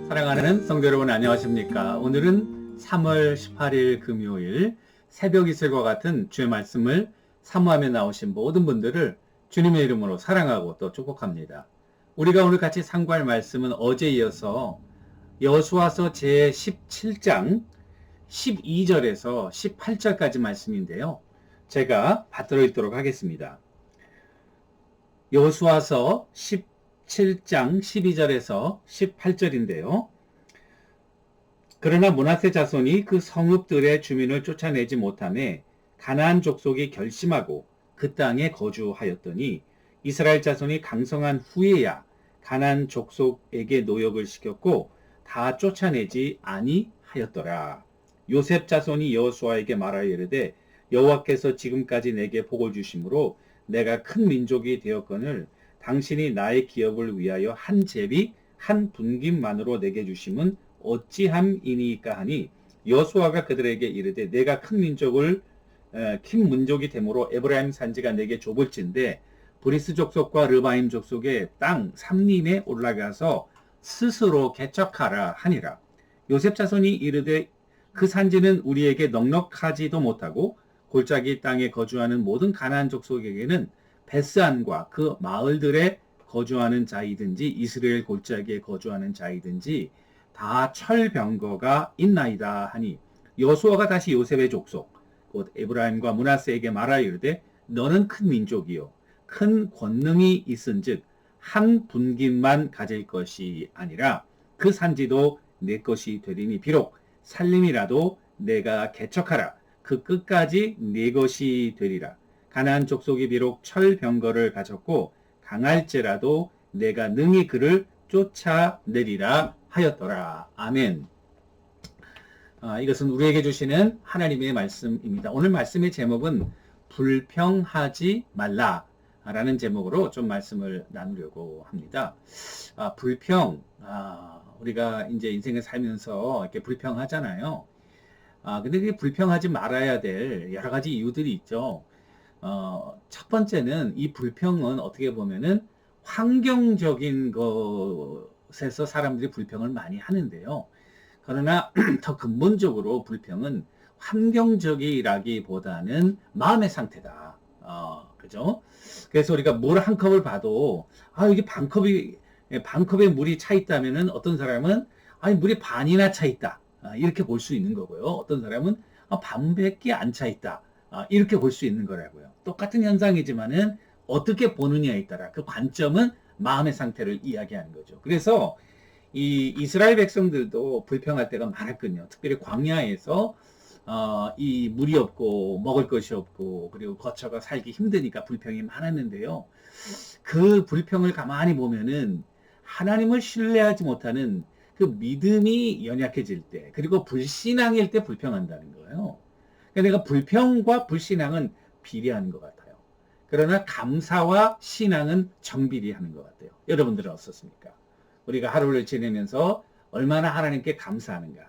사랑하는 성도 여러분 안녕하십니까? 오늘은 3월 18일 금요일 새벽 이슬과 같은 주의 말씀을 사모하며 나오신 모든 분들을 주님의 이름으로 사랑하고 또 축복합니다. 우리가 오늘 같이 상고할 말씀은 어제 이어서 여호수아서 제17장 12절에서 18절까지 말씀인데요. 제가 받들어 읽도록 하겠습니다. 여호수아서 17장 12절에서 18절인데요. 그러나 므낫세 자손이 그 성읍들의 주민을 쫓아내지 못하매 가나안 족속이 결심하고 그 땅에 거주하였더니 이스라엘 자손이 강성한 후에야 가나안 족속에게 노역을 시켰고 다 쫓아내지 아니하였더라. 요셉 자손이 여호수아에게 말하여 이르되 여호와께서 지금까지 내게 복을 주심으로 내가 큰 민족이 되었거늘 당신이 나의 기업을 위하여 한 제비 한 분김만으로 내게 주심은 어찌함이니까 하니 여호수아가 그들에게 이르되 내가 큰 민족이 되므로 에브라임 산지가 내게 좁을진데 브리스 족속과 르바임 족속의 땅 삼림에 올라가서 스스로 개척하라 하니라. 요셉 자손이 이르되 그 산지는 우리에게 넉넉하지도 못하고 골짜기 땅에 거주하는 모든 가나안 족속에게는 베스안과 그 마을들에 거주하는 자이든지 이스라엘 골짜기에 거주하는 자이든지 다 철병거가 있나이다 하니 여호수아가 다시 요셉의 족속 곧 에브라임과 므낫세에게 말하여 이르되 너는 큰 민족이요 큰 권능이 있은즉 한 분깃만 가질 것이 아니라 그 산지도 내 것이 되리니 비록 살림이라도 내가 개척하라 그 끝까지 내 것이 되리라. 가나안 족속이 비록 철병거를 가졌고 강할지라도 내가 능히 그를 쫓아내리라 하였더라. 아멘. 이것은 우리에게 주시는 하나님의 말씀입니다. 오늘 말씀의 제목은 불평하지 말라라는 제목으로 좀 말씀을 나누려고 합니다. 우리가 이제 인생을 살면서 이렇게 불평하잖아요. 근데 그게 불평하지 말아야 될 여러 가지 이유들이 있죠. 첫 번째는 이 불평은 어떻게 보면은 환경적인 것에서 사람들이 불평을 많이 하는데요. 그러나 더 근본적으로 불평은 환경적이라기보다는 마음의 상태다. 그죠? 그래서 우리가 물 한 컵을 봐도, 이게 반컵에 물이 차 있다면은 어떤 사람은, 물이 반이나 차 있다. 이렇게 볼 수 있는 거고요. 어떤 사람은 반밖에 안 차 있다. 이렇게 볼 수 있는 거라고요. 똑같은 현상이지만은 어떻게 보느냐에 따라 그 관점은 마음의 상태를 이야기하는 거죠. 그래서 이 이스라엘 백성들도 불평할 때가 많았거든요. 특별히 광야에서 이 물이 없고 먹을 것이 없고 그리고 거처가 살기 힘드니까 불평이 많았는데요. 그 불평을 가만히 보면은 하나님을 신뢰하지 못하는 그 믿음이 연약해질 때 그리고 불신앙일 때 불평한다는 거예요. 그러니까 불평과 불신앙은 비례하는 것 같아요. 그러나 감사와 신앙은 정비례하는 것 같아요. 여러분들은 어떻습니까? 우리가 하루를 지내면서 얼마나 하나님께 감사하는가.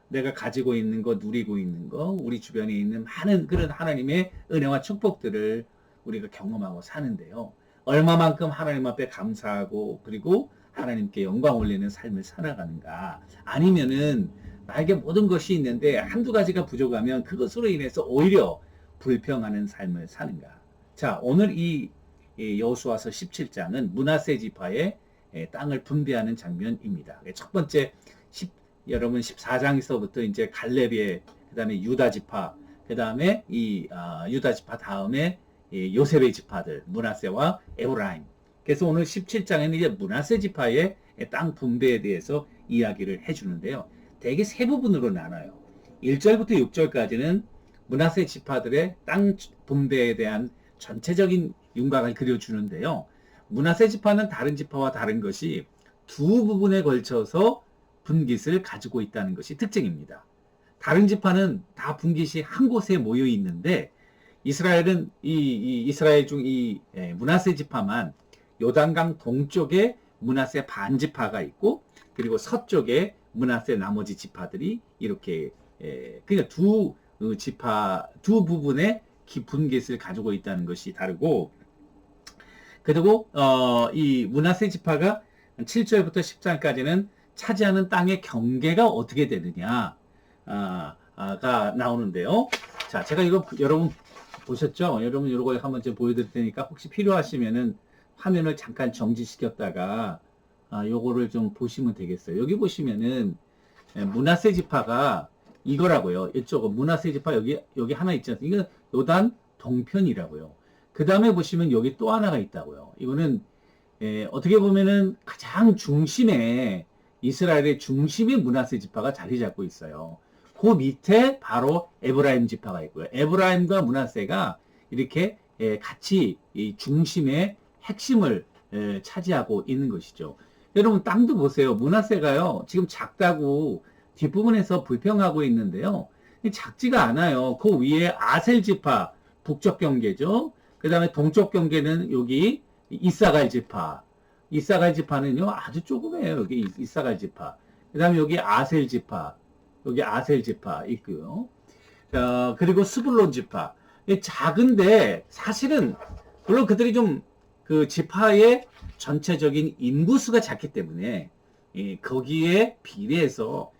내가 가지고 있는 거, 누리고 있는 거, 우리 주변에 있는 많은 그런 하나님의 은혜와 축복들을 우리가 경험하고 사는데요. 얼마만큼 하나님 앞에 감사하고 그리고 하나님께 영광 올리는 삶을 살아가는가. 아니면은 나에게 모든 것이 있는데 한두 가지가 부족하면 그것으로 인해서 오히려 불평하는 삶을 사는가. 자, 오늘 이 여호수아서 17장은 므낫세 지파의 땅을 분배하는 장면입니다. 첫 번째 여러분 14장에서부터 이제 갈렙의 그다음에 유다 지파, 그다음에 유다 지파 다음에 요셉의 지파들 므낫세와 에브라임. 그래서 오늘 17장에는 이제 므낫세 지파의 땅 분배에 대해서 이야기를 해주는데요. 대개 세 부분으로 나눠요. 1절부터 6절까지는 므낫세 지파들의 땅 분배에 대한 전체적인 윤곽을 그려주는데요. 므낫세 지파는 다른 지파와 다른 것이 두 부분에 걸쳐서 분깃을 가지고 있다는 것이 특징입니다. 다른 지파는 다 분깃이 한 곳에 모여 있는데 이스라엘은 이스라엘 중 므낫세 지파만 요단강 동쪽에 므낫세 반 지파가 있고 그리고 서쪽에 므낫세 나머지 지파들이 이렇게 그러니까 두 부분의 분깃을 가지고 있다는 것이 다르고 그리고 이 므낫세 지파가 7절부터 10장까지는 차지하는 땅의 경계가 어떻게 되느냐가 나오는데요. 자, 제가 이거 여러분 보셨죠? 여러분 이거 한번 좀 보여드릴 테니까 혹시 필요하시면은 화면을 잠깐 정지시켰다가 요거를 좀 보시면 되겠어요. 여기 보시면은 므낫세 지파가 이거라고요. 이쪽은 므낫세 지파 여기 하나 있지 않습니까? 이거 요단 동편이라고요. 그 다음에 보시면 여기 또 하나가 있다고요. 이거는 어떻게 보면은 가장 중심에 이스라엘의 중심에 므낫세 지파가 자리 잡고 있어요. 그 밑에 바로 에브라임 지파가 있고요. 에브라임과 므낫세가 이렇게 같이 이 중심의 핵심을 차지하고 있는 것이죠. 여러분 땅도 보세요. 므낫세가요. 지금 작다고 뒷부분에서 불평하고 있는데요. 작지가 않아요. 그 위에 아셀 지파 북쪽 경계죠. 그 다음에 동쪽 경계는 여기 이사갈 지파. 이사갈 지파는요 아주 조그매요. 여기 이사갈 지파. 그 다음에 여기 아셀 지파. 여기 아셀 지파 있고요. 그리고 스불론 지파. 작은데 사실은 물론 그들이 좀 그 지파의 전체적인 인구수가 작기 때문에 거기에 비례해서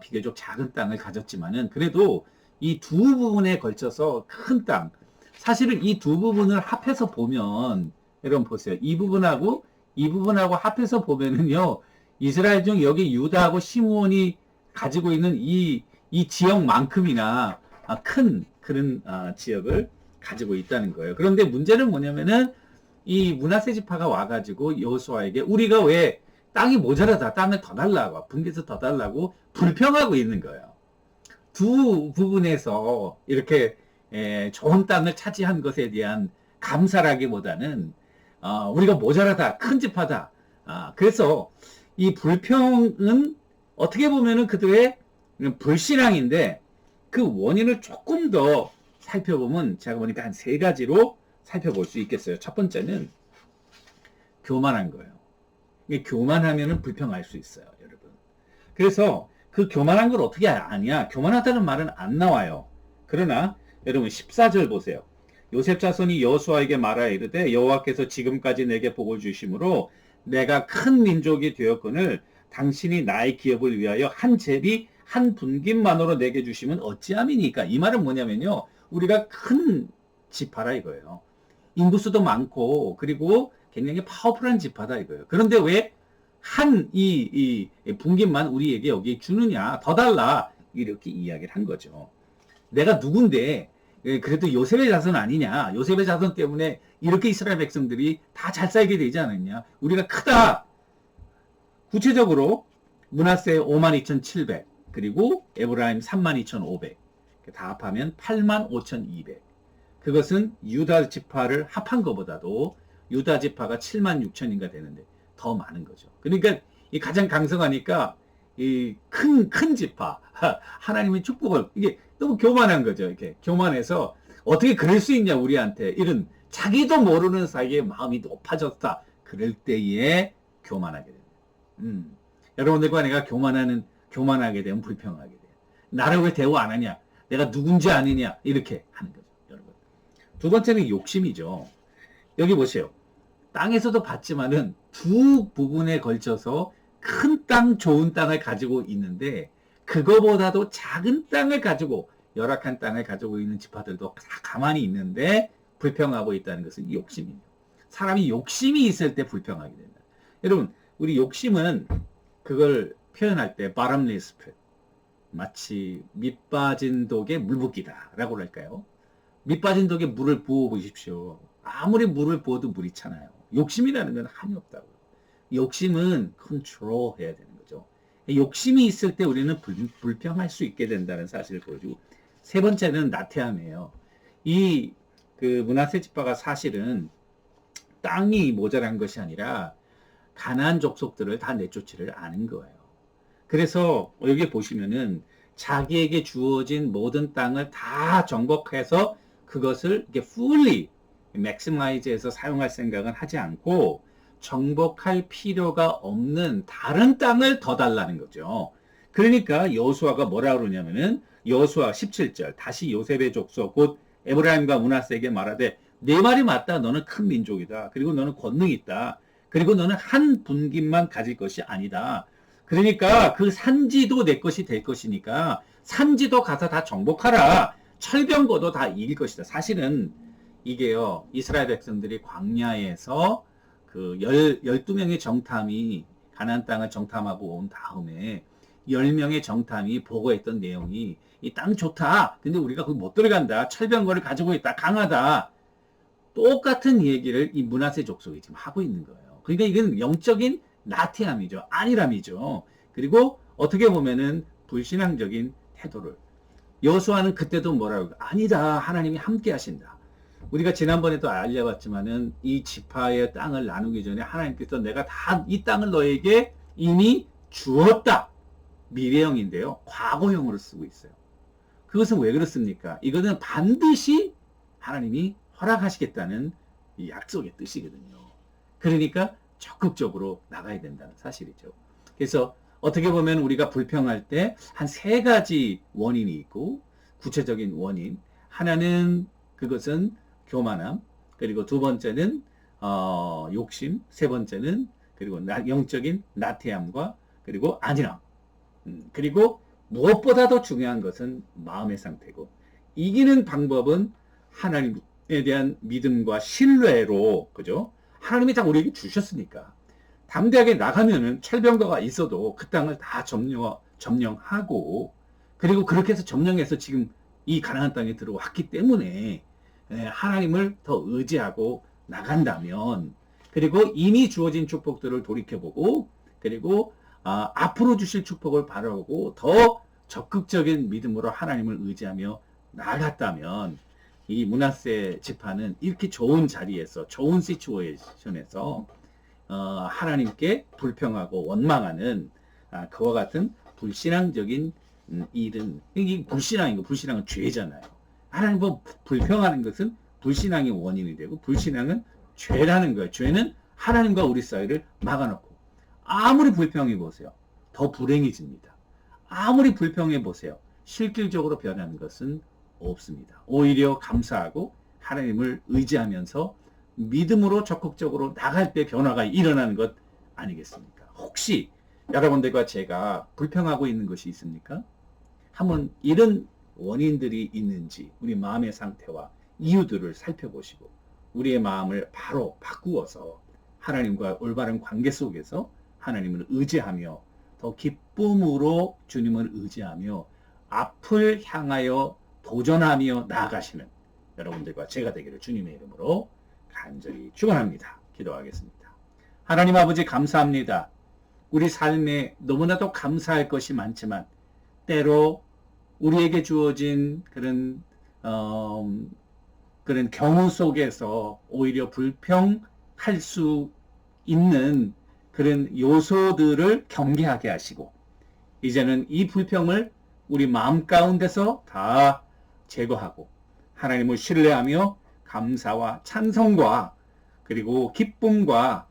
비교적 작은 땅을 가졌지만은 그래도 이 두 부분에 걸쳐서 큰 땅. 사실은 이 두 부분을 합해서 보면 여러분 보세요. 이 부분하고 합해서 보면은요. 이스라엘 중 여기 유다하고 시므온이 가지고 있는 이 지역만큼이나 큰 그런 지역을 가지고 있다는 거예요. 그런데 문제는 뭐냐면은 이 므낫세 지파가 와가지고 여호수아에게 우리가 왜 땅이 모자라다 땅을 더 달라고 분개해서 더 달라고 불평하고 있는 거예요. 두 부분에서 이렇게 좋은 땅을 차지한 것에 대한 감사라기보다는 우리가 모자라다 큰 지파다. 그래서 이 불평은 어떻게 보면은 그들의 불신앙인데 그 원인을 조금 더 살펴보면 제가 보니까 한 세 가지로 살펴볼 수 있겠어요. 첫 번째는 교만한 거예요. 교만하면은 불평할 수 있어요, 여러분. 그래서 그 교만한 걸 어떻게 아냐? 교만하다는 말은 안 나와요. 그러나 여러분 14절 보세요. 요셉 자손이 여호수아에게 말하여 이르되 여호와께서 지금까지 내게 복을 주심으로 내가 큰 민족이 되었거늘 당신이 나의 기업을 위하여 한 제비 한 분깃만으로 내게 주시면 어찌함이니까. 이 말은 뭐냐면요. 우리가 큰 지파라 이거예요. 인구수도 많고 그리고 굉장히 파워풀한 지파다 이거예요. 그런데 왜 한 이 분깃만 우리에게 여기 주느냐? 더 달라. 이렇게 이야기를 한 거죠. 내가 누군데 그래도 요셉의 자손 아니냐? 요셉의 자손 때문에 이렇게 이스라엘 백성들이 다 잘 살게 되지 않았냐? 우리가 크다. 구체적으로 므낫세 52,700 그리고 에브라임 32,500 다 합하면 85,200. 그것은 유다 지파를 합한 것보다도 유다 지파가 76,000인가 되는데 더 많은 거죠. 그러니까 이 가장 강성하니까 이 큰 지파 하나님의 축복을 이게 너무 교만한 거죠. 이렇게 교만해서 어떻게 그럴 수 있냐 우리한테 이런 자기도 모르는 사이에 마음이 높아졌다. 그럴 때에 교만하게 됩니다. 여러분들과 내가 교만하게 되면 불평하게 돼요. 나를 왜 대우 안 하냐? 내가 누군지 아느냐? 이렇게 하는 거죠, 여러분. 두 번째는 욕심이죠. 여기 보세요. 땅에서도 봤지만은 두 부분에 걸쳐서 큰 땅, 좋은 땅을 가지고 있는데 그거보다도 작은 땅을 가지고 열악한 땅을 가지고 있는 지파들도 다 가만히 있는데 불평하고 있다는 것은 욕심입니다. 사람이 욕심이 있을 때 불평하게 된다. 여러분, 우리 욕심은 그걸 표현할 때 bottomless pit, 마치 밑 빠진 독에 물 붓기다 라고 할까요? 밑 빠진 독에 물을 부어 보십시오. 아무리 물을 부어도 물이 차나요. 욕심이라는 건 한이 없다고요. 욕심은 컨트롤 해야 되는 거죠. 욕심이 있을 때 우리는 불평할 수 있게 된다는 사실을 보여주고, 세 번째는 나태함이에요. 그 므낫세 지파가 사실은 땅이 모자란 것이 아니라 가나안 족속들을 다 내쫓지를 않은 거예요. 그래서 여기 보시면은 자기에게 주어진 모든 땅을 다 정복해서 그것을 이렇게 fully maximize해서 사용할 생각은 하지 않고 정복할 필요가 없는 다른 땅을 더 달라는 거죠. 그러니까 여호수아가 뭐라 그러냐면은 여호수아 17절 다시 요셉의 족속 곧 에브라임과 므낫세에게 말하되 내 말이 맞다. 너는 큰 민족이다. 그리고 너는 권능이 있다. 그리고 너는 한 분깃만 가질 것이 아니다. 그러니까 그 산지도 내 것이 될 것이니까 산지도 가서 다 정복하라. 철병거도 다 이길 것이다. 사실은 이게요, 이스라엘 백성들이 광야에서 그 12명의 정탐이 가나안 땅을 정탐하고 온 다음에 10명의 정탐이 보고했던 내용이 이 땅 좋다. 근데 우리가 거기 못 들어간다. 철병거를 가지고 있다. 강하다. 똑같은 얘기를 이 므낫세 족속이 지금 하고 있는 거예요. 그러니까 이건 영적인 나태함이죠. 안일함이죠. 그리고 어떻게 보면은 불신앙적인 태도를. 여호수아는 그때도 뭐라고, 아니다. 하나님이 함께 하신다. 우리가 지난번에도 알려봤지만은 이 지파의 땅을 나누기 전에 하나님께서 내가 다 이 땅을 너에게 이미 주었다. 미래형인데요. 과거형으로 쓰고 있어요. 그것은 왜 그렇습니까? 이거는 반드시 하나님이 허락하시겠다는 이 약속의 뜻이거든요. 그러니까 적극적으로 나가야 된다는 사실이죠. 그래서 어떻게 보면 우리가 불평할 때 한 세 가지 원인이 있고, 구체적인 원인. 하나는 그것은 교만함, 그리고 두 번째는 욕심, 세 번째는 그리고 영적인 나태함과 그리고 안일함. 그리고 무엇보다도 중요한 것은 마음의 상태고, 이기는 방법은 하나님에 대한 믿음과 신뢰로, 그죠? 하나님이 다 우리에게 주셨으니까 담대하게 나가면은 철병거가 있어도 그 땅을 다 점령하고, 그리고 그렇게 해서 점령해서 지금 이 가나안 땅에 들어왔기 때문에 하나님을 더 의지하고 나간다면, 그리고 이미 주어진 축복들을 돌이켜보고, 그리고 앞으로 주실 축복을 바라보고 더 적극적인 믿음으로 하나님을 의지하며 나아갔다면, 이 므낫세 지파는 이렇게 좋은 자리에서, 좋은 시츄에이션에서 하나님께 불평하고 원망하는 그와 같은 불신앙적인 일은, 이게 불신앙이고, 불신앙은 죄잖아요. 하나님 불평하는 것은 불신앙의 원인이 되고, 불신앙은 죄라는 거예요. 죄는 하나님과 우리 사이를 막아놓고, 아무리 불평해 보세요, 더 불행해집니다. 아무리 불평해 보세요, 실질적으로 변하는 것은 없습니다. 오히려 감사하고 하나님을 의지하면서 믿음으로 적극적으로 나갈 때 변화가 일어나는 것 아니겠습니까? 혹시 여러분들과 제가 불평하고 있는 것이 있습니까? 한번 이런 원인들이 있는지 우리 마음의 상태와 이유들을 살펴보시고 우리의 마음을 바로 바꾸어서 하나님과 올바른 관계 속에서 하나님을 의지하며 더 기쁨으로 주님을 의지하며 앞을 향하여 도전하며 나아가시는 여러분들과 제가 되기를 주님의 이름으로 간절히 축원합니다. 기도하겠습니다. 하나님 아버지, 감사합니다. 우리 삶에 너무나도 감사할 것이 많지만 때로 우리에게 주어진 그런 경우 속에서 오히려 불평할 수 있는 그런 요소들을 경계하게 하시고, 이제는 이 불평을 우리 마음 가운데서 다 제거하고 하나님을 신뢰하며 감사와 찬송과 그리고 기쁨과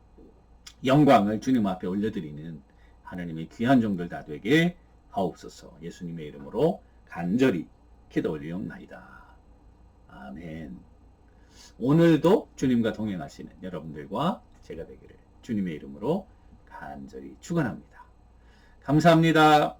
영광을 주님 앞에 올려드리는 하나님의 귀한 종들 다 되게 하옵소서. 예수님의 이름으로 간절히 기도 올리옵나이다. 아멘. 오늘도 주님과 동행하시는 여러분들과 제가 되기를 주님의 이름으로 간절히 축원합니다. 감사합니다.